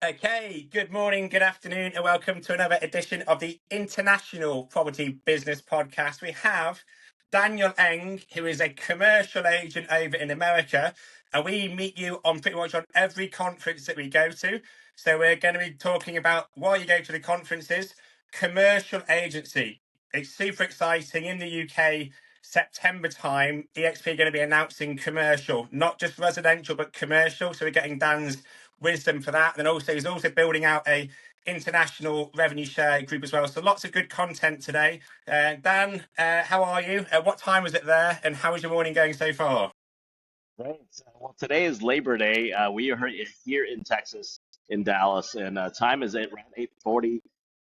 Okay, good morning, good afternoon, and welcome to another edition of the International Property Business Podcast. We have Daniel Eng, who is a commercial agent over in America, and we meet you on pretty much on every conference that we go to. So we're going to be talking about why you go to the conferences, commercial agency. It's super exciting in the UK. September time, EXP are going to be announcing commercial, not just residential, but commercial. So we're getting Dan's wisdom for that. And also, he's also building out a international revenue share group as well. So lots of good content today. Dan, how are you? What time was it there? And how is your morning going so far? Thanks. Well, today is Labor Day. We are here in Texas, in Dallas, and time is at around 8:40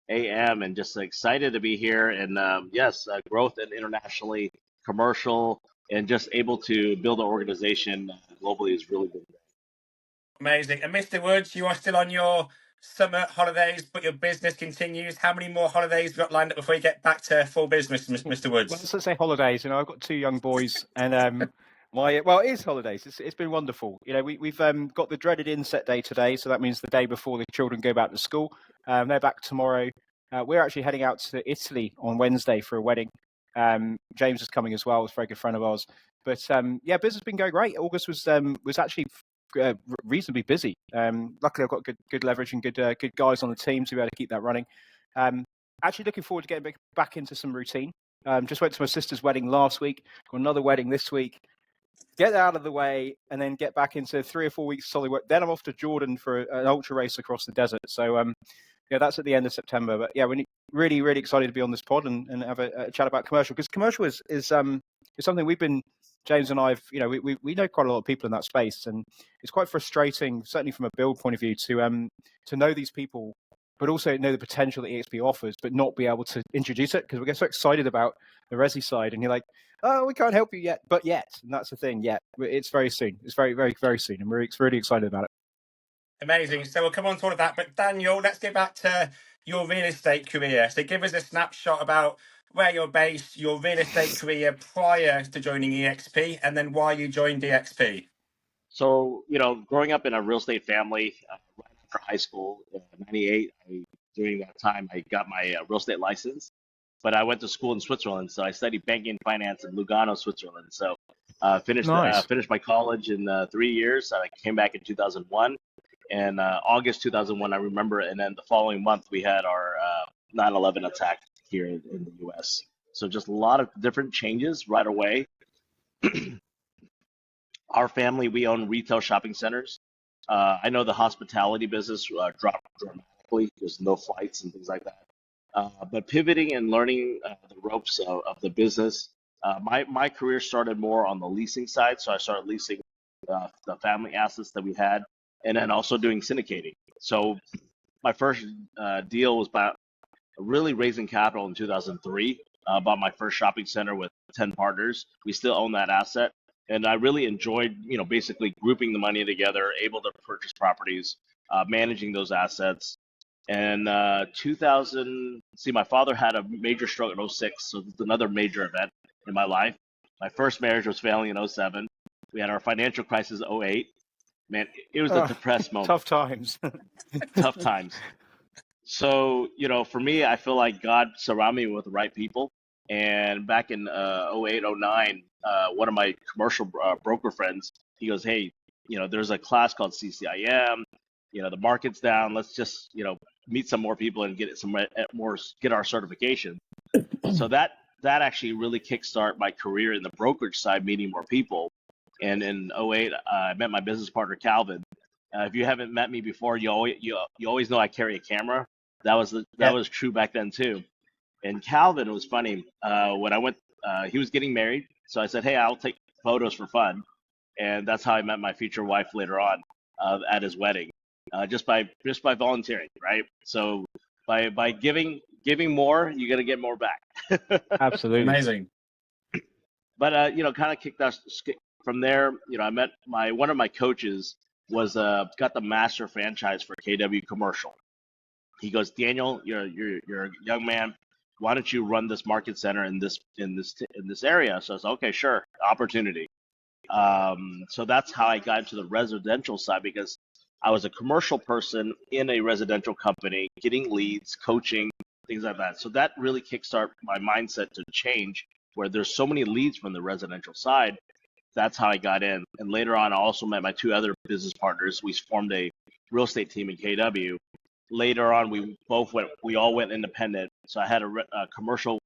a.m. and just excited to be here. And yes, growth and internationally, commercial, and just able to build an organization globally is really good. Amazing. And Mr. Woods, you are still on your summer holidays, but your business continues. How many more holidays have you got lined up before you get back to full business, Mr. Woods? Well, let's say holidays. I've got two young boys, and it is holidays. It's been wonderful. We've got the dreaded inset day today, so that means the day before the children go back to school. They're back tomorrow. We're actually heading out to Italy on Wednesday for a wedding. James is coming as well. He's a very good friend of ours. But business has been going great. August was actually reasonably busy. Luckily, I've got good leverage and good guys on the team to be able to keep that running. Actually, looking forward to getting back into some routine. Just went to my sister's wedding last week. Got another wedding this week. Get out of the way and then get back into 3 or 4 weeks solid work. Then I'm off to Jordan for an ultra race across the desert. So that's at the end of September. But yeah, we're really, really excited to be on this pod and have a chat about commercial, because commercial is something we've been, James and I've, we know quite a lot of people in that space, and it's quite frustrating, certainly from a build point of view, to know these people, but also know the potential that EXP offers, but not be able to introduce it, because we get so excited about the resi side, and you're like, oh, we can't help you yet, but yet, and that's the thing, yet. It's very soon. It's very, very, very soon, and we're really excited about it. Amazing. So we'll come on to all of that. But Daniel, let's get back to your real estate career. So give us a snapshot about where you're based, your real estate career prior to joining EXP, and then why you joined EXP. So, growing up in a real estate family, right after high school, 98, during that time, I got my real estate license, but I went to school in Switzerland. So I studied banking and finance in Lugano, Switzerland. So finished my college in 3 years. I came back in 2001, and August 2001, I remember. And then the following month, we had our 9/11 attack here in the U.S. So just a lot of different changes right away. Our family, we own retail shopping centers. I know the hospitality business dropped dramatically. There's no flights and things like that. But pivoting and learning the ropes of the business, my career started more on the leasing side. So I started leasing the family assets that we had, and then also doing syndicating. So my first deal was about really raising capital in 2003. Bought my first shopping center with 10 partners. We still own that asset. And I really enjoyed, basically grouping the money together, able to purchase properties, managing those assets. And my father had a major stroke in 06, so it's another major event in my life. My first marriage was failing in 07. We had our financial crisis 08. Man, it was a depressed moment. Tough times. Tough times. So, for me, I feel like God surrounded me with the right people. And back in 08, 09, one of my commercial broker friends, he goes, hey, there's a class called CCIM. The market's down. Let's just, meet some more people and get our certification. So that actually really kickstart my career in the brokerage side, meeting more people. And in 08, I met my business partner, Calvin. If you haven't met me before, you always know I carry a camera. That was true back then too. And Calvin, was funny. When I went, he was getting married, so I said, "Hey, I'll take photos for fun," and that's how I met my future wife later on at his wedding, just by volunteering, right? So by giving more, you're gonna get more back. Absolutely amazing. But kind of kicked us from there. I met one of my coaches was got the master franchise for KW Commercial. He goes, Daniel, you're a young man. Why don't you run this market center in this area? So I said, okay, sure, opportunity. So that's how I got into the residential side, because I was a commercial person in a residential company, getting leads, coaching, things like that. So that really kickstarted my mindset to change, where there's so many leads from the residential side. That's how I got in. And later on, I also met my two other business partners. We formed a real estate team in KW. Later on, we all went independent. So I had a commercial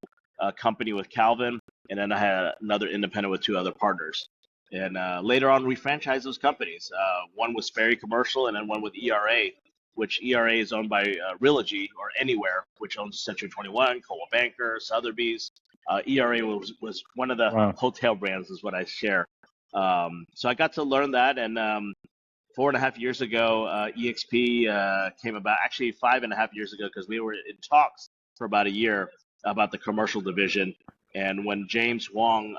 company with Calvin, and then I had another independent with two other partners. And later on, we franchised those companies. One was Ferry Commercial, and then one with ERA, which ERA is owned by Realogy or Anywhere, which owns Century 21, Coldwell Banker, Sotheby's. ERA was one of the Wow. hotel brands, is what I share. So I got to learn that, and 4.5 years ago, EXP came about. Actually, 5.5 years ago, because we were in talks for about a year about the commercial division. And when James Wong,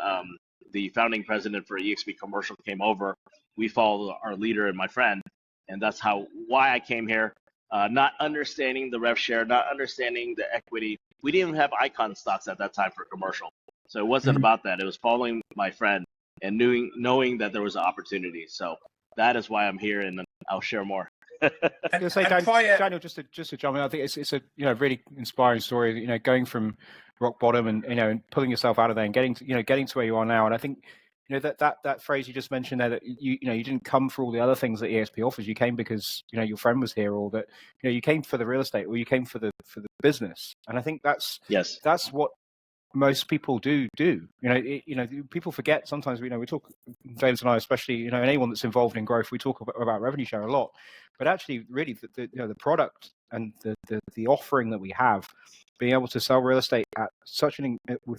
the founding president for EXP Commercial, came over, we followed our leader and my friend, and that's why I came here. Not understanding the rev share, not understanding the equity. We didn't even have icon stocks at that time for commercial, so it wasn't about that. It was following my friend and knowing that there was an opportunity. So that is why I'm here, and I'll share more. I was going to say, Daniel, just to jump in, I think it's a really inspiring story. Going from rock bottom and and pulling yourself out of there and getting to where you are now. And I think that phrase you just mentioned there, that you didn't come for all the other things that EXP offers. You came because your friend was here, or that you came for the real estate, or you came for the business. And I think that's what most people do. People forget sometimes. We talk, James and I especially, and anyone that's involved in growth, we talk about revenue share a lot, but actually really the product and the offering that we have, being able to sell real estate at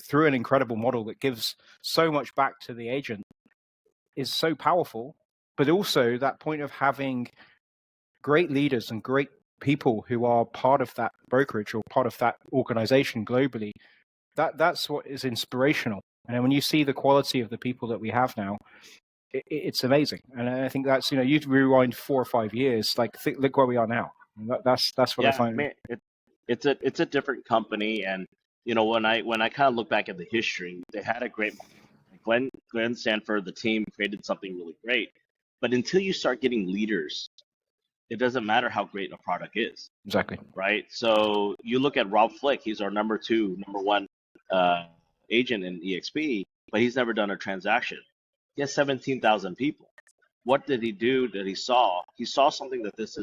through an incredible model that gives so much back to the agent is so powerful. But also that point of having great leaders and great people who are part of that brokerage or part of that organization globally, that's what is inspirational. And when you see the quality of the people that we have now, it's amazing. And I think that's, you rewind 4 or 5 years, look where we are now. That's what I find. Man, it's a different company, and when I kind of look back at the history, they had a great Glenn Sanford, the team created something really great. But until you start getting leaders, it doesn't matter how great a product is. Exactly. Right. So you look at Rob Flick, he's our number one agent in EXP, but he's never done a transaction. He has 17,000 people. What did he do that he saw? He saw something that this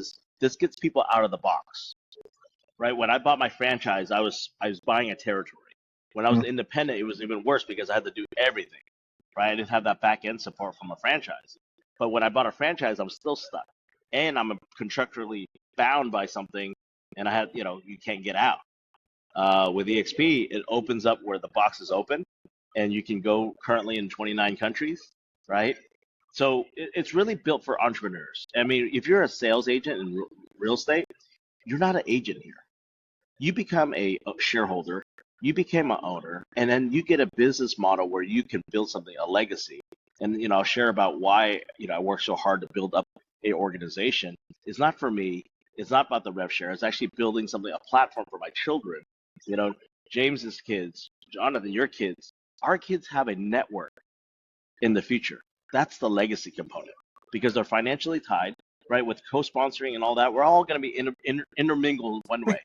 gets people out of the box. Right. When I bought my franchise, I was buying a territory. When I was independent, it was even worse because I had to do everything. Right. I didn't have that back end support from a franchise. But when I bought a franchise, I'm still stuck. And I'm contractually bound by something, and I had, you can't get out. With EXP, it opens up where the box is open, and you can go currently in 29 countries, right? So it's really built for entrepreneurs. I mean, if you're a sales agent in real estate, you're not an agent here. You become a shareholder, you became an owner, and then you get a business model where you can build something, a legacy. And I'll share about why I work so hard to build up a organization. It's not for me. It's not about the rev share. It's actually building something, a platform for my children. James's kids, Jonathan, your kids, our kids have a network in the future. That's the legacy component, because they're financially tied, right? With co-sponsoring and all that, we're all going to be intermingled one way,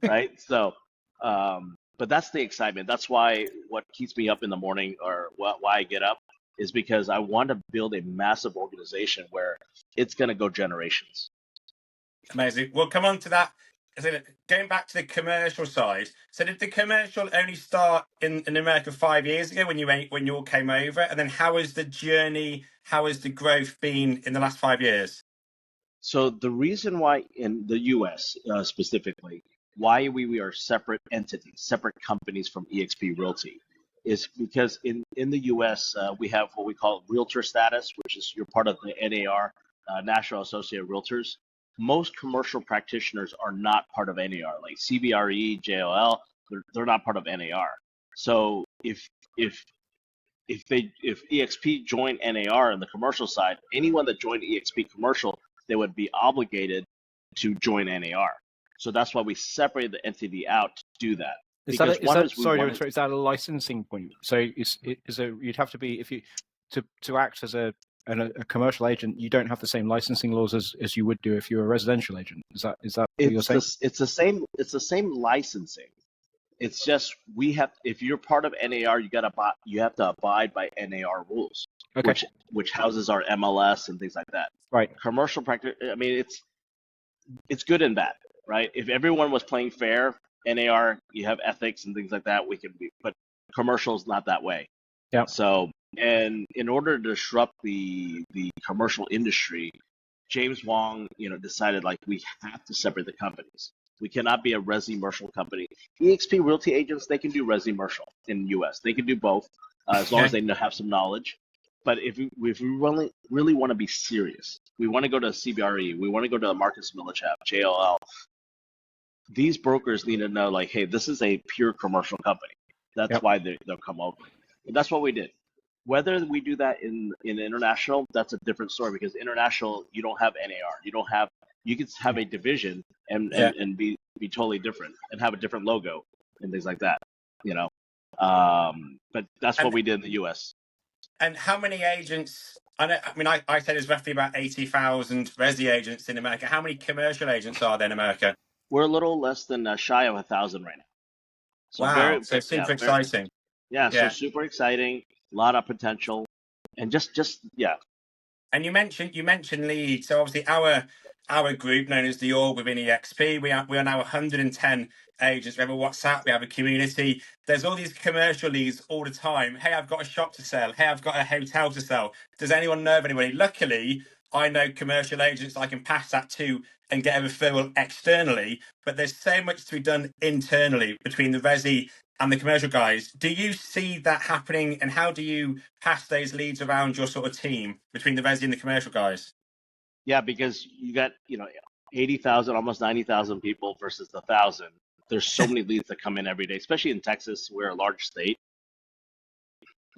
right? So, but that's the excitement. That's why what keeps me up in the morning, or why I get up, is because I want to build a massive organization where it's going to go generations. Amazing. We'll come on to that. So going back to the commercial side, so did the commercial only start in America 5 years ago when you all came over? And then how has the journey, how has the growth been in the last 5 years? So the reason why in the US specifically, why we are separate entities, separate companies from EXP Realty, is because in the US, we have what we call realtor status, which is you're part of the NAR, National Associate of Realtors. Most commercial practitioners are not part of NAR, like CBRE, JLL, they're not part of NAR. So if EXP joined NAR in the commercial side, anyone that joined EXP commercial, they would be obligated to join NAR. So that's why we separate the entity out to do that. Is that a licensing point? So you'd have to be, if you to act as a and a commercial agent, you don't have the same licensing laws as you would do if you were a residential agent. Is that what you're saying? It's the same licensing. It's just if you're part of NAR, you have to abide by NAR rules, Okay. which houses our MLS and things like that. Right. Commercial practice, I mean, it's good and bad, right? If everyone was playing fair, NAR, you have ethics and things like that, but commercial's not that way. Yeah. So, and in order to disrupt the commercial industry, James Wong, decided like we have to separate the companies. We cannot be a resi-mercial company. EXP Realty agents, they can do resi-mercial in the U.S. They can do both as long as they have some knowledge. But if we really want to be serious, we want to go to CBRE, we want to go to the Marcus Millichap, JLL. These brokers need to know, like, hey, this is a pure commercial company. That's why they'll come over. And that's what we did. Whether we do that in international, that's a different story, because international, you don't have NAR. You can have a division and be totally different and have a different logo and things like that, But that's what we did in the US. And how many agents? I said there's roughly about 80,000 resi agents in America. How many commercial agents are there in America? We're a little less than shy of 1,000 right now. So wow, so super exciting. So super exciting, a lot of potential, and just. And you mentioned leads. So obviously our group, known as the Org within EXP, we are now 110 agents. We have a WhatsApp, we have a community. There's all these commercial leads all the time. Hey, I've got a shop to sell. Hey, I've got a hotel to sell. Does anyone know of anybody? Luckily, I know commercial agents I can pass that to and get a referral externally. But there's so much to be done internally between the resi and the commercial guys. Do you see that happening, and how do you pass those leads around your sort of team between the resi and the commercial guys? Yeah, because you got 80,000, almost 90,000 people versus 1,000. There's so many leads that come in every day, especially in Texas. We're a large state.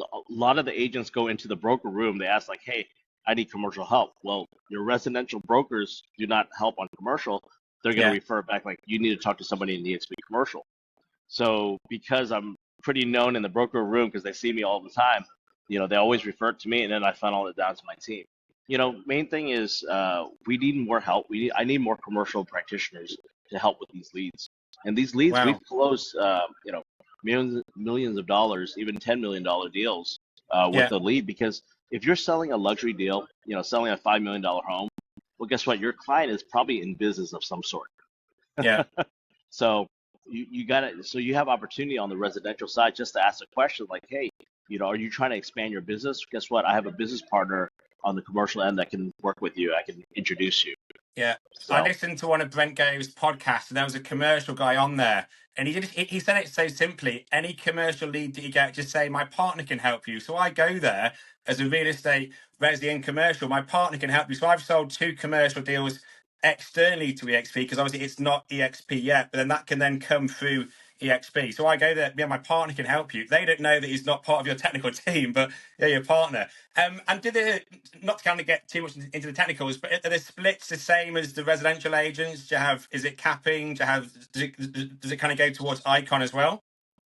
A lot of the agents go into the broker room. They ask like, "Hey, I need commercial help." Well, your residential brokers do not help on commercial. They're going to refer back like, "You need to talk to somebody in the EXP commercial." So because I'm pretty known in the broker room, because they see me all the time, they always refer to me, and then I funnel it down to my team. Main thing is we need more help. I need more commercial practitioners to help with these leads. And these leads, we've closed, millions of dollars, even $10 million deals with the lead. Because if you're selling a luxury deal, selling a $5 million home, well, guess what? Your client is probably in business of some sort. Yeah. So you got it. So you have opportunity on the residential side just to ask a question like, hey, are you trying to expand your business? Guess what? I have a business partner on the commercial end that can work with you. I can introduce you. Yeah. So. I listened to one of Brent Gave's podcasts, and there was a commercial guy on there, and he said it so simply: any commercial lead that you get, just say, my partner can help you. So I go there as a real estate resi and commercial. My partner can help you. So I've sold 2 commercial deals externally to EXP, because obviously it's not EXP yet, but then that can then come through EXP. So I go there, my partner can help you. They don't know that he's not part of your technical team, but your partner. And not to kind of get too much into the technicals, but are the splits the same as the residential agents? Is it capping? Does it kind of go towards Icon as well?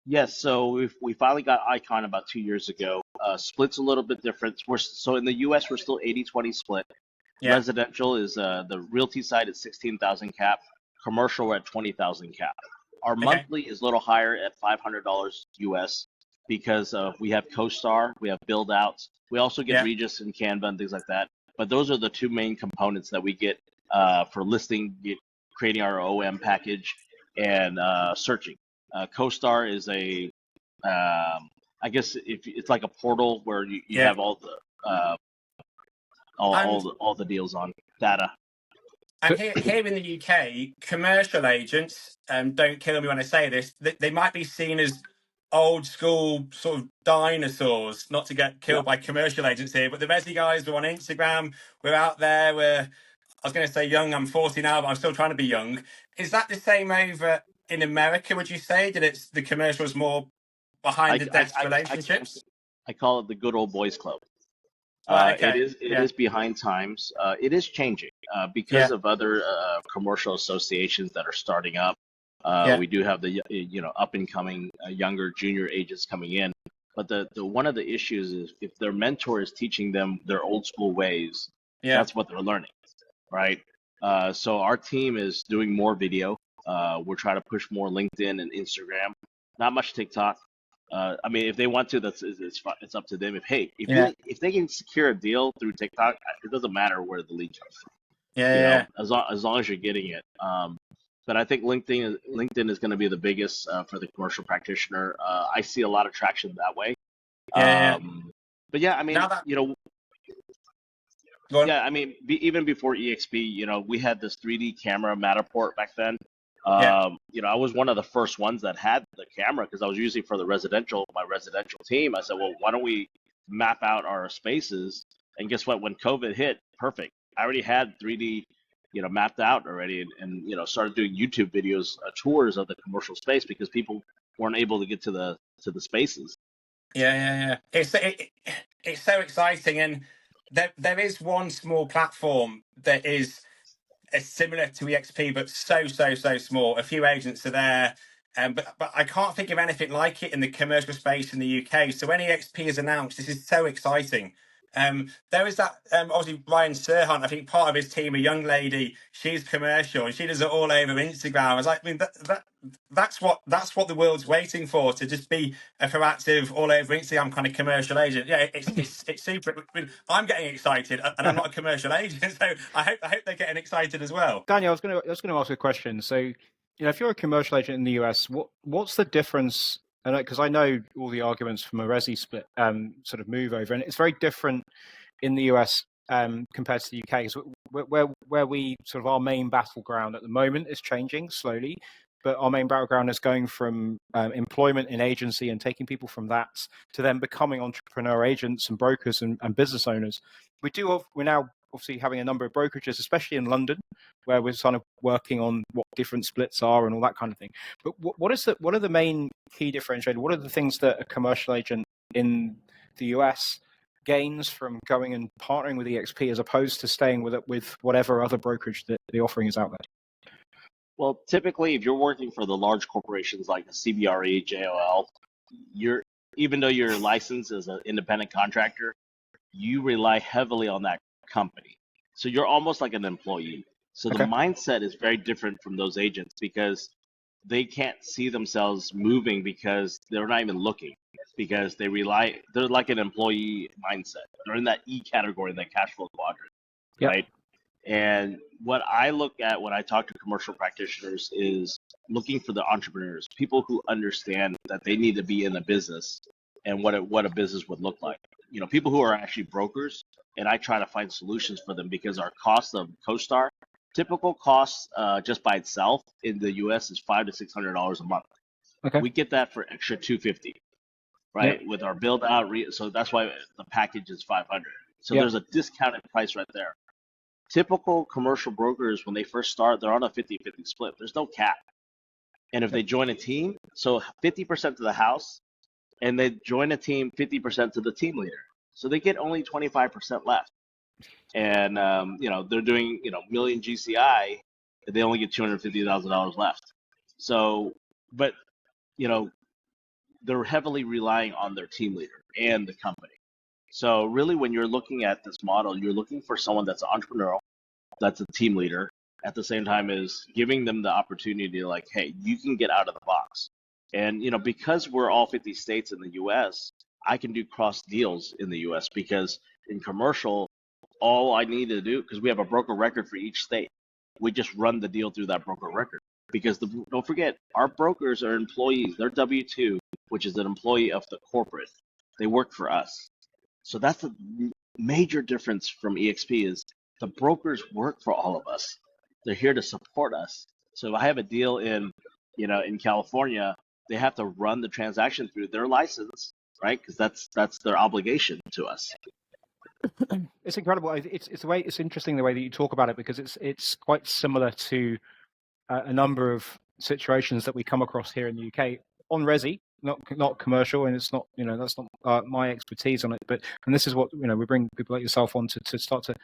Yes, so we finally got Icon about 2 years ago. Split's a little bit different. So in the US, we're still 80-20 split. Yeah. Residential is the realty side is 16,000 cap. Commercial, we're at 20,000 cap. Our monthly is a little higher at $500 US because we have CoStar, we have build outs. We also get Regis and Canva and things like that. But those are the 2 main components that we get for listing, creating our OM package, and searching. CoStar is I guess if it's like a portal where you have all the deals on data. And here in the UK, commercial agents, don't kill me when I say this, they might be seen as old school sort of dinosaurs, not to get killed by commercial agents here, but the resi guys, we're on Instagram, we're out there, I was going to say young, I'm 40 now, but I'm still trying to be young. Is that the same over in America, would you say, that it's the commercials more behind the desk relationships? I call it the good old boys club. Okay. It is behind times. It is changing because of other commercial associations that are starting up. We do have the up and coming younger junior agents coming in. But the one of the issues is if their mentor is teaching them their old school ways, Yeah. that's what they're learning, right? So our team is doing more video. We're trying to push more LinkedIn and Instagram. Not much TikTok. I mean, if they want to, it's up to them. Yeah. If they can secure a deal through TikTok, it doesn't matter where the lead comes from. Yeah. Yeah. As long as you're getting it. But I think LinkedIn is going to be the biggest for the commercial practitioner. I see a lot of traction that way. Yeah. But yeah, I mean, Now that go on. yeah, I mean, even before EXP, we had this 3D camera Matterport back then. Yeah. I was one of the first ones that had the camera because I was using for my residential team. I said, well, why don't we map out our spaces? And guess what? When COVID hit, perfect. I already had 3D, mapped out already, and started doing YouTube videos, tours of the commercial space because people weren't able to get to the spaces. Yeah. It's so exciting, and there is one small platform that is similar to EXP, but so small. A few agents are there, but I can't think of anything like it in the commercial space in the UK. So when EXP is announced, this is so exciting. There is that obviously Ryan Serhant. I think part of his team, a young lady, she's commercial and she does it all over Instagram. I was like, I mean, that's what the world's waiting for, to just be a proactive all over Instagram kind of commercial agent. Yeah, it's super. I mean, I'm getting excited, and I'm not a commercial agent, so I hope they're getting excited as well. Daniel, I was going to ask a question. So, if you're a commercial agent in the US, what's the difference? Because I know all the arguments from a resi split sort of move over, and it's very different in the US compared to the UK. So where we sort of our main battleground at the moment is changing slowly, but our main battleground is going from employment in agency and taking people from that to then becoming entrepreneur agents and brokers and business owners. We're now obviously having a number of brokerages, especially in London, where we're kind of working on what different splits are and all that kind of thing. But what are the main key differentiators? What are the things that a commercial agent in the US gains from going and partnering with EXP as opposed to staying with whatever other brokerage that the offering is out there? Well, typically, if you're working for the large corporations like a CBRE, JOL, even though you're licensed as an independent contractor, you rely heavily on that company. So you're almost like an employee. So the mindset is very different from those agents because they can't see themselves moving because they're not even looking, because they're like an employee mindset. They're in that E category, that cash flow quadrant, right? And what I look at when I talk to commercial practitioners is looking for the entrepreneurs, people who understand that they need to be in a business and what a business would look like. People who are actually brokers, and I try to find solutions for them because our cost of CoStar, typical cost just by itself in the US is $500 to $600 a month. Okay. We get that for extra $250, right? With our build out, so that's why the package is $500. So there's a discounted price right there. Typical commercial brokers, when they first start, they're on a 50-50 split. There's no cap. And if they join a team, so 50% to the house, and they join a team 50% to the team leader. So they get only 25% left. And, they're doing, million GCI, and they only get $250,000 left. So, but, they're heavily relying on their team leader and the company. So really, when you're looking at this model, you're looking for someone that's entrepreneurial, that's a team leader, at the same time as giving them the opportunity, like, hey, you can get out of the box. And because we're all 50 states in the U.S., I can do cross deals in the U.S. because in commercial, all I need to do, because we have a broker record for each state, we just run the deal through that broker record. Because don't forget, our brokers are employees. They're W-2, which is an employee of the corporate. They work for us. So that's the major difference from EXP is the brokers work for all of us. They're here to support us. So if I have a deal in California, they have to run the transaction through their license, right? Because that's their obligation to us. It's incredible. It's interesting the way that you talk about it, because it's quite similar to a number of situations that we come across here in the UK on resi, not commercial, and it's not that's not my expertise on it. But and this is what we bring people like yourself on to start to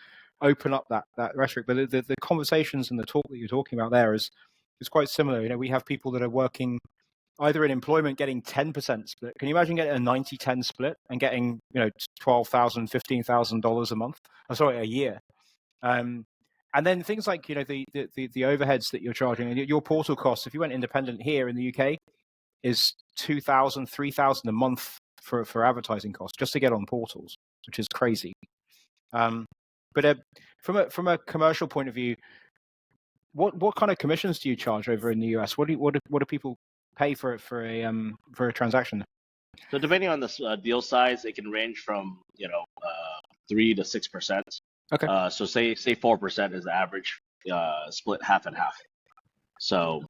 open up that rhetoric. But the conversations and the talk that you're talking about there is quite similar. We have people that are working either in employment getting 10% split. Can you imagine getting a 90-10 split and getting, $12,000, $15,000 a month? Sorry, a year. And then things like, the overheads that you're charging, and your portal costs, if you went independent here in the UK, is $2,000, $3,000 a month for advertising costs just to get on portals, which is crazy. But from a commercial point of view, what kind of commissions do you charge over in the US? What do people pay for a transaction? So depending on the deal size, it can range from 3 to 6%. Okay. So say 4% is the average, split half and half. So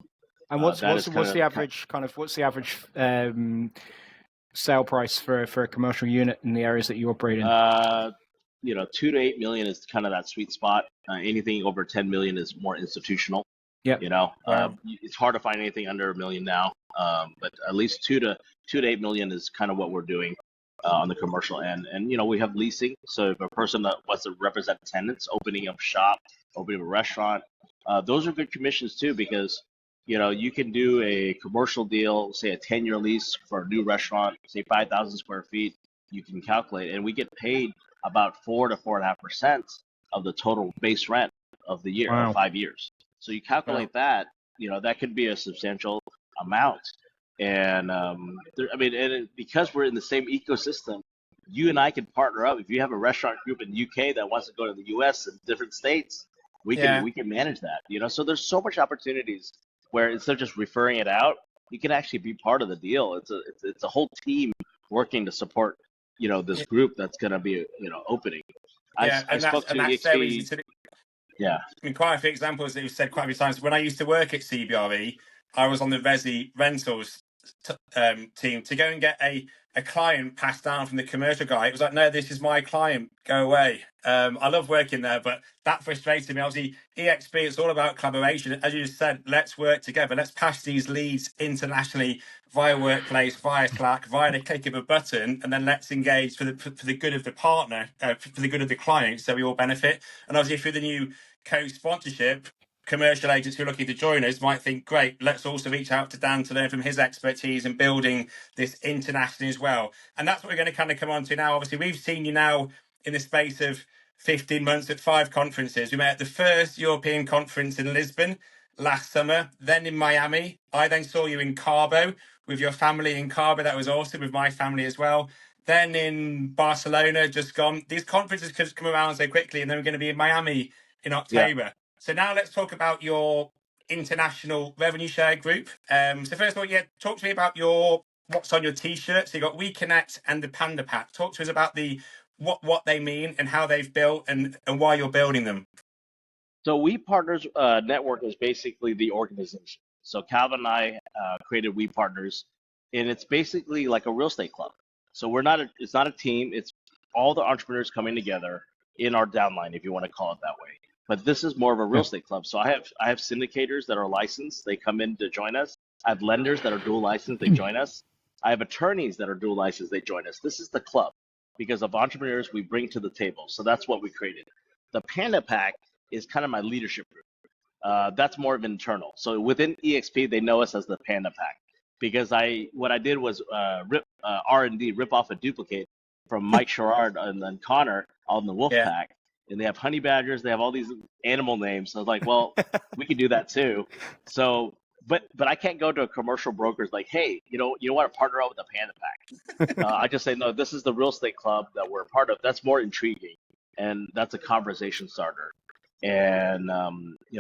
and what's the average sale price for a commercial unit in the areas that you operate in? 2 to 8 million is kind of that sweet spot. Anything over 10 million is more institutional. Yeah. It's hard to find anything under $1 million now. But at least 2 to 8 million is kind of what we're doing on the commercial end. And we have leasing. So if a person that wants to represent tenants, opening up shop, opening up a restaurant, those are good commissions too, because you can do a commercial deal, say a 10-year lease for a new restaurant, say 5,000 square feet. You can calculate, and we get paid about 4 to 4.5% of the total base rent of the year, Wow. of 5 years. So you calculate that, that could be a substantial amount. And because we're in the same ecosystem, you and I can partner up. If you have a restaurant group in the UK that wants to go to the US and different states, we can manage that. So there's so much opportunities where instead of just referring it out, you can actually be part of the deal. It's a whole team working to support this group that's going to be opening. I spoke to EXP. Yeah. I mean, quite a few examples that you've said quite a few times. When I used to work at CBRE, I was on the Resi Rentals team to go and get a client passed down from the commercial guy. It was like, no, this is my client, go away. I love working there, but that frustrated me. Obviously, EXP, it's all about collaboration. As you just said, let's work together. Let's pass these leads internationally via Workplace, via Slack, via the click of a button, and then let's engage for the good of the partner, for the good of the client, so we all benefit. And obviously, through the new co-sponsorship, commercial agents who are looking to join us might think, great, let's also reach out to Dan to learn from his expertise in building this internationally as well. And that's what we're going to kind of come on to now. Obviously, we've seen you now in the space of 15 months at 5 conferences. We met at the first European conference in Lisbon last summer, then in Miami. I then saw you in Cabo with your family in Cabo. That was awesome, with my family as well. Then in Barcelona, just gone. These conferences could come around so quickly, and then we're going to be in Miami in October. Yeah. So now let's talk about your international revenue share group. So first of all, talk to me about what's on your T-shirt. So you got We Connect and the Panda Pack. Talk to us about what they mean and how they've built and why you're building them. So We Partners Network is basically the organization. So Calvin and I created We Partners, and it's basically like a real estate club. So it's not a team. It's all the entrepreneurs coming together in our downline, if you want to call it that way. But this is more of a real estate club. So I have syndicators that are licensed. They come in to join us. I have lenders that are dual licensed. They join us. I have attorneys that are dual licensed. They join us. This is the club because of entrepreneurs we bring to the table. So that's what we created. The Panda Pack is kind of my leadership group. That's more of internal. So within EXP, they know us as the Panda Pack because what I did was rip off a duplicate from Mike Sherrard and then Connor on the Wolf Pack. And they have honey badgers. They have all these animal names. So I was like, well, we could do that too. So, but I can't go to a commercial broker's like, hey, you want to partner up with the Panda Pack? I just say, no, this is the real estate club that we're a part of. That's more intriguing, and that's a conversation starter. And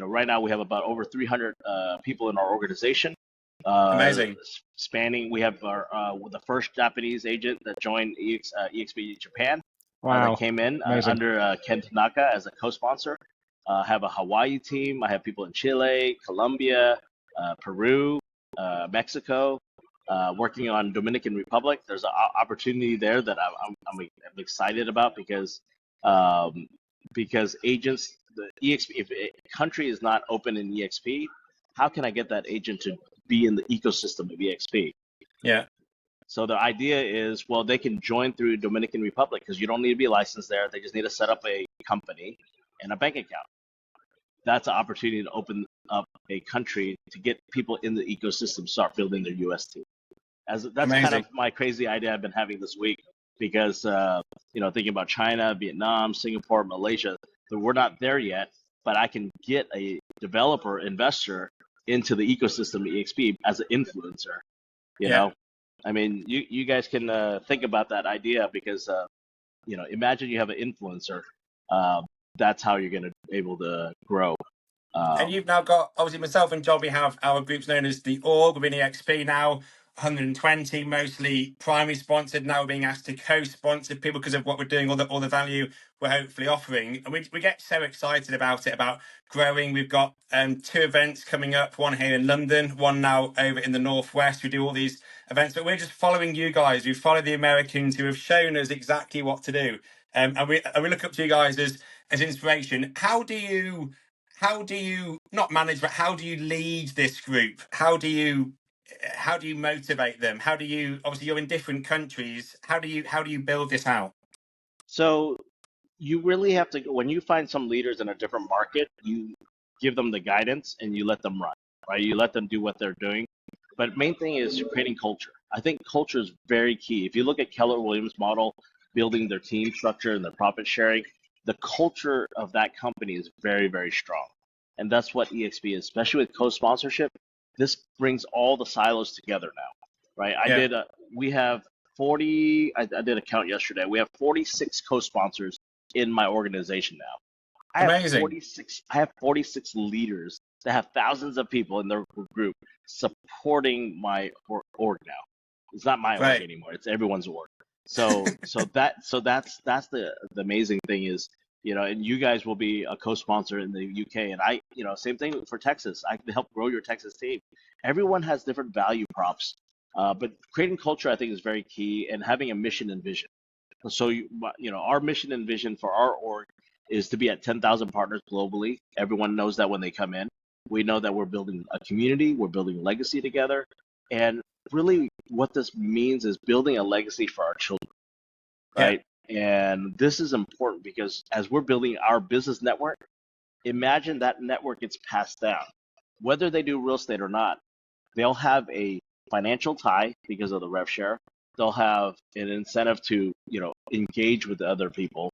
right now we have about over 300 people in our organization. Amazing. Spanning, we have the first Japanese agent that joined EXP Japan. Wow. That came in under Ken Tanaka as a co-sponsor. I have a Hawaii team. I have people in Chile, Colombia, Peru, Mexico, working on Dominican Republic. There's an opportunity there that I'm excited about because agents, the EXP, if a country is not open in EXP, how can I get that agent to be in the ecosystem of EXP? Yeah. So the idea is, well, they can join through Dominican Republic because you don't need to be licensed there. They just need to set up a company and a bank account. That's an opportunity to open up a country to get people in the ecosystem start building their US team. That's kind Amazing. of my crazy idea I've been having this week because thinking about China, Vietnam, Singapore, Malaysia, but we're not there yet. But I can get a developer investor into the ecosystem of EXP as an influencer. You Yeah. know, I mean, you guys can think about that idea because imagine you have an influencer. That's how you're going to be able to grow. And you've now got, obviously, myself and John, we have our groups known as the Org within EXP now, 120, mostly primary sponsored. Now we're being asked to co-sponsor people because of what we're doing, all the value we're hopefully offering. And we get so excited about it, about growing. We've got 2 events coming up, one here in London, one now over in the Northwest. We do all these events, but we're just following you guys. We follow the Americans who have shown us exactly what to do. And we look up to you guys as inspiration. How do you not manage, but how do you lead this group? How do you motivate them? How do you, obviously you're in different countries, how do you build this out? So you really have to, when you find some leaders in a different market, you give them the guidance and you let them run, right? You let them do what they're doing. But main thing is creating culture. I think culture is very key. If you look at Keller Williams' model, building their team structure and their profit sharing, the culture of that company is very, very strong. And that's what EXP is, especially with co-sponsorship. This brings all the silos together now, right? Yeah. We have 40, I did a count yesterday. We have 46 co-sponsors in my organization now. Amazing. I have 46 leaders that have thousands of people in their group supporting my org now. It's not my org Great. anymore. It's everyone's org. That's the amazing thing is, and you guys will be a co-sponsor in the UK, and same thing for Texas. I can help grow your Texas team. Everyone has different value props, but creating culture I think is very key, and having a mission and vision. So our mission and vision for our org is to be at 10,000 partners globally. Everyone knows that when they come in. We know that we're building a community, we're building legacy together, and really what this means is building a legacy for our children, right? Yeah. And this is important because as we're building our business network, imagine that network gets passed down. Whether they do real estate or not, they'll have a financial tie because of the rev share. They'll have an incentive to, engage with the other people.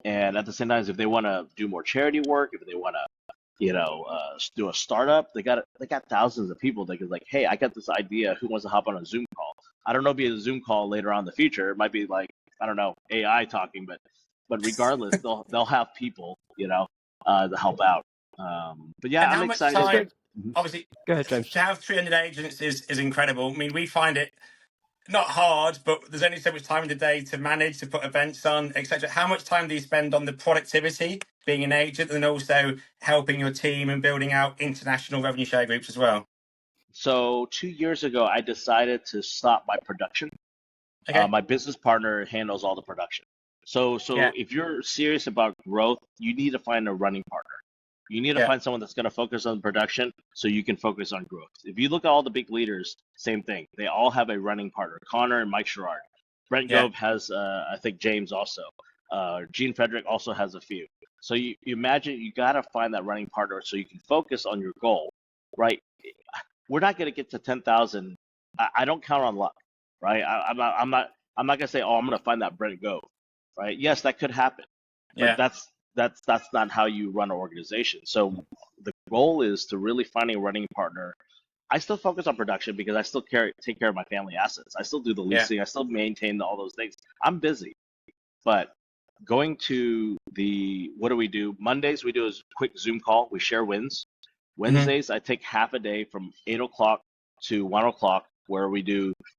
And at the same time, if they want to do more charity work, if they want to, do a startup, they got thousands of people that can like, hey, I got this idea. Who wants to hop on a Zoom call? I don't know, be a Zoom call later on in the future. It might be like, I don't know, AI talking, but regardless, they'll have people, to help out. But yeah, And I'm how much excited. time, Mhm. obviously, Go ahead, James. to have 300 agents is incredible. I mean, we find it not hard, but there's only so much time in the day to manage, to put events on, etc. How much time do you spend on the productivity, being an agent, and also helping your team and building out international revenue share groups as well? So 2 years ago, I decided to stop my production. Okay. My business partner handles all the production. So Yeah. if you're serious about growth, you need to find a running partner. You need to Yeah. find someone that's going to focus on production so you can focus on growth. If you look at all the big leaders, same thing. They all have a running partner. Connor and Mike Sherrard. Brent Yeah. Gove has, I think James also. Gene Frederick also has a few. So you imagine you got to find that running partner so you can focus on your goal, right? We're not going to get to 10,000. I don't count on luck, right? I'm not going to say, oh, I'm going to find that Brent Gove, right? Yes, that could happen, but Yeah. that's not how you run an organization. So the goal is to really finding a running partner. I still focus on production because I still take care of my family assets. I still do the leasing. I still maintain all those things. I'm busy, but going to what do we do? Mondays, we do a quick Zoom call. We share wins. Wednesdays, I take half a day from 8 o'clock to 1 o'clock where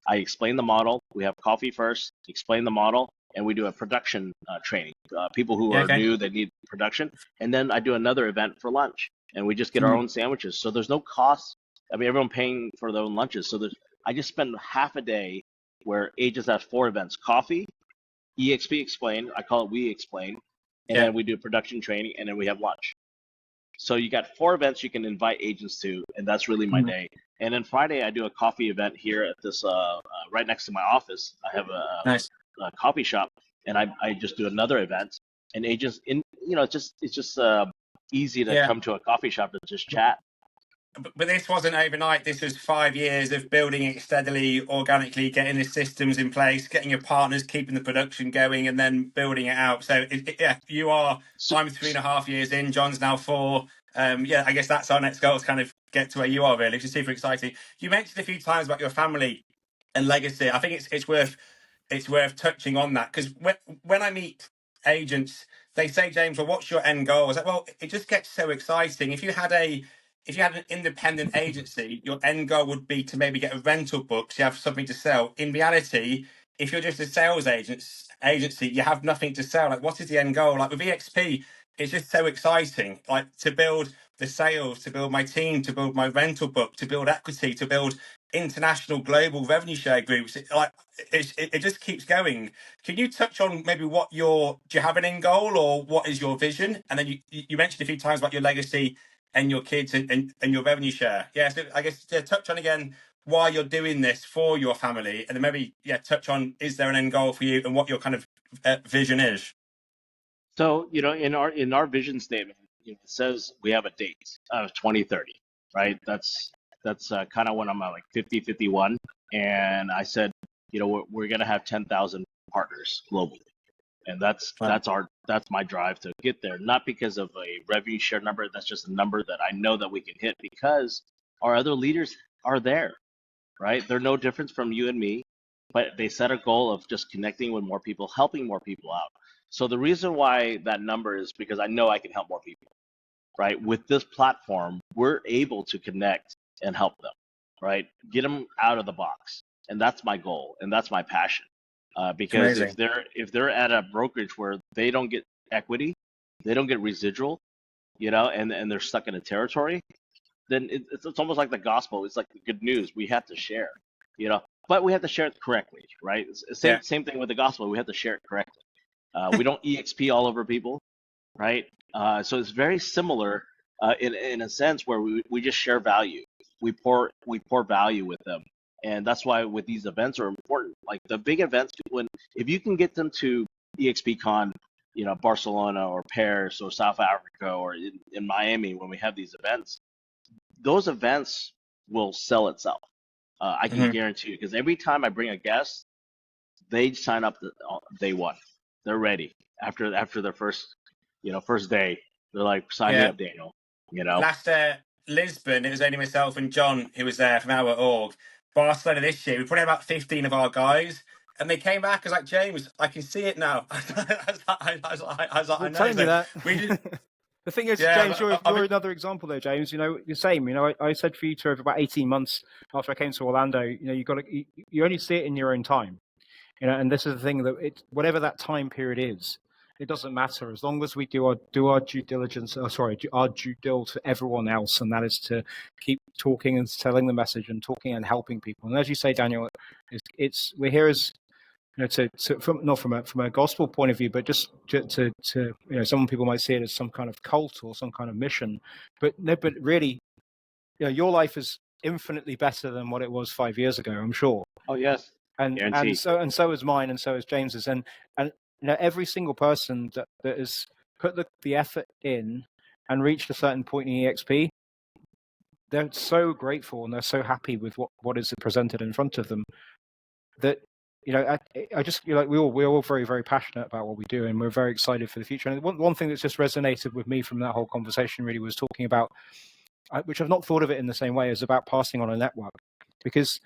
I explain the model. We have coffee first, explain the model, and we do a production training. People who are new, they need production. And then I do another event for lunch, and we just get our own sandwiches. So there's no cost. I mean, everyone paying for their own lunches. So I just spend half a day where agents have 4 events: coffee, EXP explain. I call it We Explain, and then we do production training, and then we have lunch. So you got 4 events you can invite agents to, and that's really my day. And then Friday, I do a coffee event here at this right next to my office. I have a coffee shop, and I just do another event. And agents, it's just easy to come to a coffee shop to just chat. but this wasn't overnight. This was 5 years of building it steadily, organically, getting the systems in place, getting your partners, keeping the production going, and then building it out. So yeah, you are. So, I'm 3.5 years in. John's now 4. Yeah, I guess that's our next goal, to kind of get to where you are, really, which is super exciting. You mentioned a few times about your family and legacy. I think it's worth touching on that, because when I meet agents, they say, James, well, what's your end goal? I was like, well, it just gets so exciting. If you had an independent agency, your end goal would be to maybe get a rental book, so you have something to sell. In reality, if you're just a sales agency, you have nothing to sell. Like, what is the end goal? Like with EXP, it's just so exciting. Like, to build the sales, to build my team, to build my rental book, to build equity, to build international global revenue share groups. It just keeps going. Can you touch on maybe do you have an end goal, or what is your vision? And then you mentioned a few times about your legacy and your kids and your revenue share. Yeah, so I guess touch on again why you're doing this for your family, and then maybe touch on, is there an end goal for you and what your kind of vision is? so in our vision statement, it says we have a date of 2030, right? That's kind of when I'm at like 50, 51, and I said, we're gonna have 10,000 partners globally, and Wow. that's my drive to get there. Not because of a revenue share number. That's just a number that I know that we can hit because our other leaders are there, right? They're no different from you and me, but they set a goal of just connecting with more people, helping more people out. So the reason why that number is because I know I can help more people, right? With this platform, we're able to connect and help them, right? Get them out of the box, and that's my goal, and that's my passion. Because Amazing. if they're at a brokerage where they don't get equity, they don't get residual, and they're stuck in a territory, then it's almost like the gospel. It's like the good news. We have to share, but we have to share it correctly, right? It's the Yeah. same thing with the gospel. We have to share it correctly. We don't EXP all over people, right? So it's very similar in a sense where we just share value. We pour value with them, and that's why with these events are important. Like the big events, if you can get them to EXP Con, Barcelona or Paris or South Africa or in Miami when we have these events, those events will sell itself. I can Mhm. guarantee you, because every time I bring a guest, they sign up day one. They're ready after their first day. They're like, sign me Yeah. up, Daniel. Last Lisbon, it was only myself and John who was there from our org. Barcelona this year, we put in about 15 of our guys, and they came back. I was like, James, I can see it now. I Well, know. telling you So that. we just, The thing is, James, yeah, you're another example though, James. The same. I said for you to over about 18 months after I came to Orlando, you only see it in your own time. And this is the thing that whatever that time period is, it doesn't matter as long as we do our due diligence. Our due diligence to everyone else, and that is to keep talking and telling the message and talking and helping people. And as you say, Daniel, we're here as not from a gospel point of view, but just to some people might see it as some kind of cult or some kind of mission, but no, but really, your life is infinitely better than what it was 5 years ago, I'm sure. Oh yes, and guarantee. so is mine, and so is James's, and every single person that has put the effort in and reached a certain point in EXP, they're so grateful and they're so happy with what is presented in front of them that I just we're all very, very passionate about what we do, and we're very excited for the future. And one thing that's just resonated with me from that whole conversation really was talking about, which I've not thought of it in the same way, is about passing on a network, because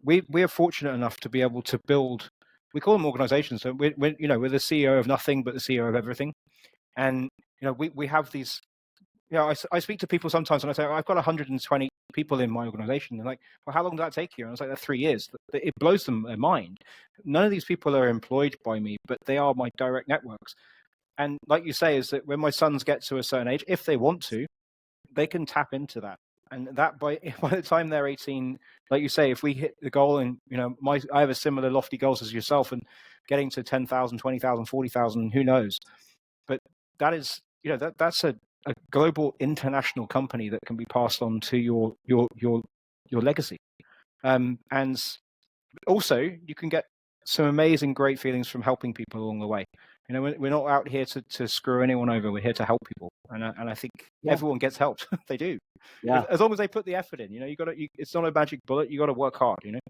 we are fortunate enough to be able to build. We call them organizations. So we're the CEO of nothing, but the CEO of everything, and we have these. I speak to people sometimes and I say, I've got 120 people in my organization. They're like, well, how long did that take you? And I was like, that's 3 years. It blows them their mind. None of these people are employed by me, but they are my direct networks. And like you say, is that when my sons get to a certain age, if they want to, they can tap into that. And that by the time they're 18, like you say, if we hit the goal, and I have a similar lofty goals as yourself, and getting to 10,000, 20,000, 40,000, who knows? But that is, that's a global international company that can be passed on to your legacy. And also you can get some amazing, great feelings from helping people along the way. You know, we're not out here to screw anyone over. We're here to help people, and I think everyone gets helped. They do, as long as they put the effort in. You know, it's not a magic bullet. You got to work hard. You know.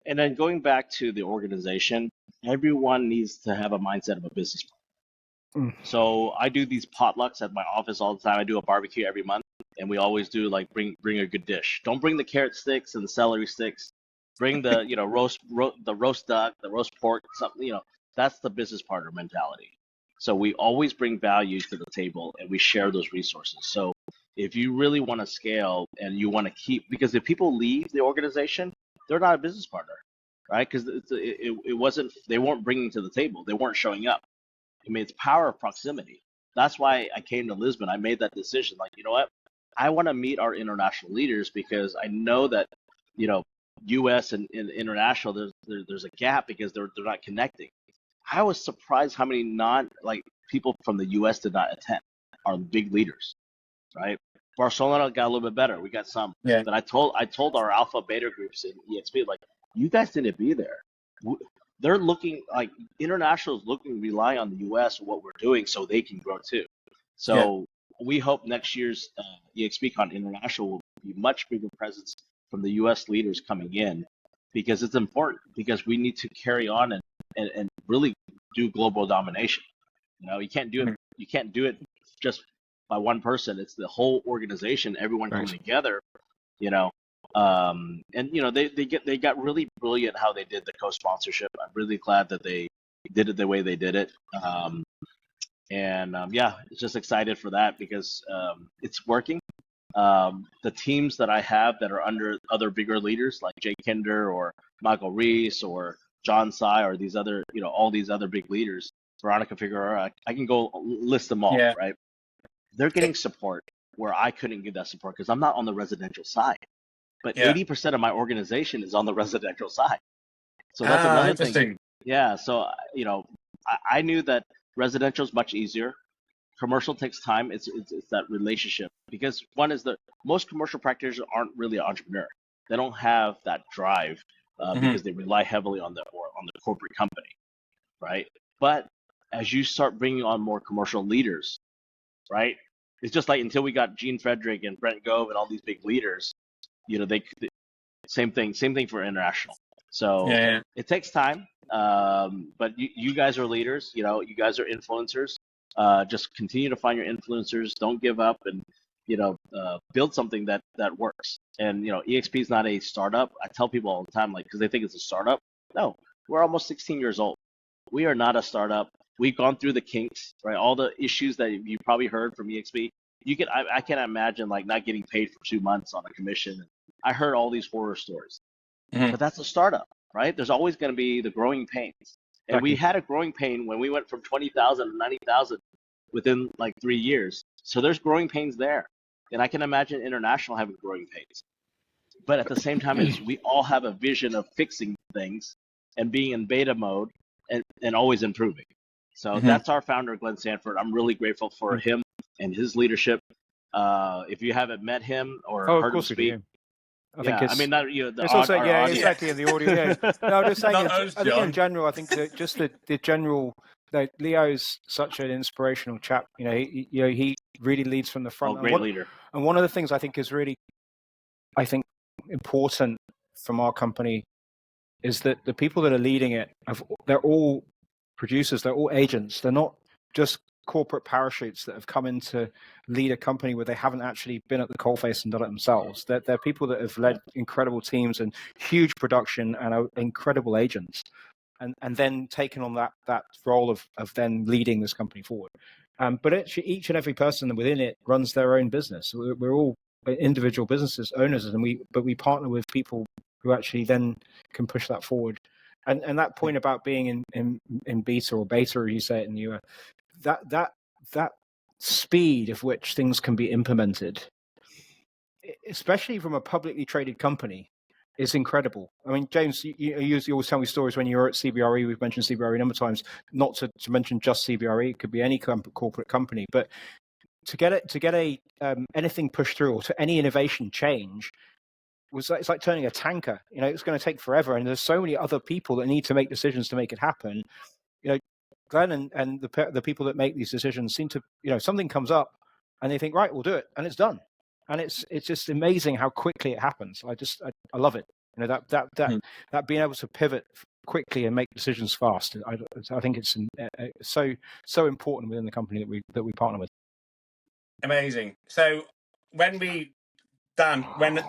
And then going back to the organization, everyone needs to have a mindset of a business. So I do these potlucks at my office all the time. I do a barbecue every month, and we always do like bring a good dish. Don't bring the carrot sticks and the celery sticks. Bring the the roast duck, the roast pork, something. That's the business partner mentality. So we always bring value to the table, and we share those resources. So if you really want to scale and you want to keep, because if people leave the organization, they're not a business partner, right? Because it wasn't, they weren't bringing to the table, they weren't showing up. I mean, it's power of proximity. That's why I came to Lisbon. I made that decision. Like, you know what? I want to meet our international leaders because I know that, U.S. and international, there's a gap because they're not connecting. I was surprised how many people from the U.S. did not attend. Our big leaders, right? Barcelona got a little bit better. We got some. Yeah. But I told our alpha beta groups in EXP, like, you guys didn't be there. They're looking, like, international is looking to rely on the U.S. and what we're doing so they can grow too. So we hope next year's EXPCon International will be much bigger presence from the U.S. leaders coming in, because it's important, because we need to carry on and really do global domination. You can't do it. You can't do it just by one person. It's the whole organization, everyone coming together. And they got really brilliant how they did the co-sponsorship. I'm really glad that they did it the way they did it. It's just excited for that because it's working. The teams that I have that are under other bigger leaders like Jay Kinder or Michael Reese or John Tsai or these other, all these other big leaders, Veronica Figueroa, I can go list them all, right? They're getting support where I couldn't give that support because I'm not on the residential side. But 80% of my organization is on the residential side. So that's another thing. Yeah. So, I knew that residential is much easier. Commercial takes time. It's that relationship, because one is most commercial practitioners aren't really an entrepreneur. They don't have that drive because they rely heavily on the corporate company, right? But as you start bringing on more commercial leaders, right? It's just like until we got Gene Frederick and Brent Gove and all these big leaders, they same thing for international. So it takes time, but you guys are leaders. You guys are influencers. Just continue to find your influencers. Don't give up, and build something that works. And EXP is not a startup. I tell people all the time, like, because they think it's a startup. No, we're almost 16 years old. We are not a startup. We've gone through the kinks, right? All the issues that you probably heard from EXP. I can't imagine like not getting paid for 2 months on a commission. I heard all these horror stories, but that's a startup, right? There's always going to be the growing pains. And we had a growing pain when we went from 20,000 to 90,000 within like 3 years. So there's growing pains there. And I can imagine international having growing pains. But at the same time, we all have a vision of fixing things and being in beta mode and always improving. So that's our founder, Glenn Sanford. I'm really grateful for him and his leadership. If you haven't met him or heard him speak, I mean, not it's also exactly in the audio. Yeah. No, I'm just saying. I think in general, I think that just the general. Leo's such an inspirational chap. He really leads from the front. Great leader. And one of the things I think is really, important from our company is that the people that are leading it, they're all producers. They're all agents. They're not just corporate parachutes that have come in to lead a company where they haven't actually been at the coalface and done it themselves. They're people that have led incredible teams and huge production and are incredible agents, and then taken on that role of then leading this company forward. But actually, each and every person within it runs their own business. We're all individual businesses, owners, and we partner with people who actually then can push that forward. And that point about being in beta or beta, as you say it in the US, that speed of which things can be implemented, especially from a publicly traded company, is incredible. I mean, James, you always tell me stories when you were at CBRE. We've mentioned CBRE a number of times, not to mention just CBRE. It could be any corporate company, but to get anything pushed through or to any innovation change, it's like turning a tanker. It's going to take forever, and there's so many other people that need to make decisions to make it happen. Glenn and the people that make these decisions seem to, something comes up and they think, right, we'll do it, and it's done. And it's just amazing how quickly it happens. I love it. That being able to pivot quickly and make decisions fast. I think it's so important within the company that we partner with. Amazing. So when John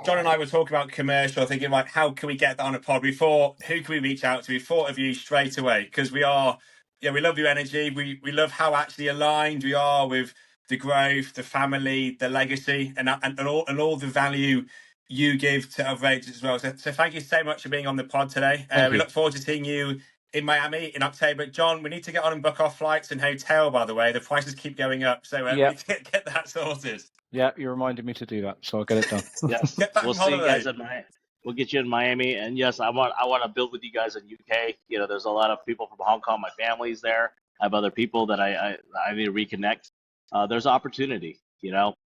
and I were talking about commercial, thinking like, how can we get that on a pod? We thought, who can we reach out to? We thought of you straight away because we love your energy. We love how actually aligned we are with the growth, the family, the legacy, and all the value you give to other agents as well. So thank you so much for being on the pod today. We look forward to seeing you in Miami in October. John, we need to get on and book our flights and hotel, by the way. The prices keep going up, so we need to get that sorted. Yeah, you reminded me to do that, so I'll get it done. Yes, Get back we'll from see you guys holiday. We'll get you in Miami, and yes, I want to build with you guys in UK. There's a lot of people from Hong Kong. My family's there. I have other people that I need to reconnect. There's opportunity,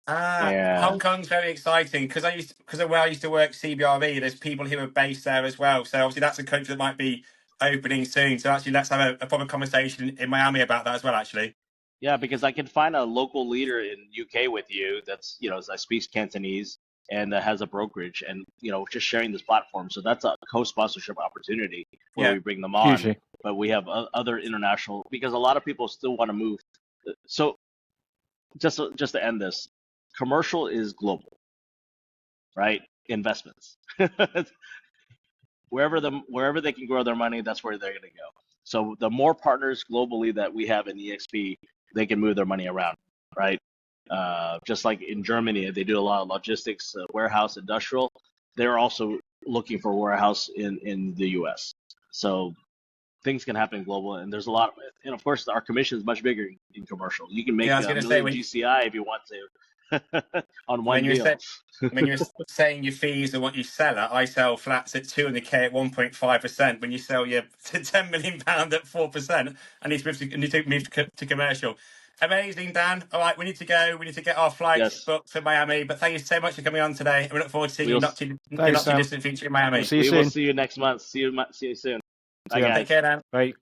Hong Kong's very exciting because of where I used to work, CBRE. There's people who are based there as well. So obviously that's a country that might be opening soon. So actually, let's have a proper conversation in Miami about that as well. Actually, yeah, because I can find a local leader in UK with you that's that speaks Cantonese and that has a brokerage and just sharing this platform. So that's a co-sponsorship opportunity where we bring them on. Hugely. But we have other international because a lot of people still want to move. So just to end this, commercial is global, right? Investments. wherever they can grow their money, that's where they're going to go. So the more partners globally that we have in EXP, they can move their money around, right? Just like in Germany, they do a lot of logistics, warehouse, industrial. They're also looking for warehouse in the US. So things can happen global, and there's a lot of it. And of course, our commission is much bigger in commercial. You can make $1 million GCI if you want to on one deal. When you're saying your fees and what you sell at, I sell flats at 200k at 1.5%. When you sell your £10 million at 4%, I need to move to commercial. Amazing, Dan. All right, we need to go. We need to get our flights booked for Miami. But thank you so much for coming on today. And we look forward to seeing you not too distant future in Miami. We'll see you soon. We'll see you next month. See you soon. Bye, guys. Take care, Dan. Bye.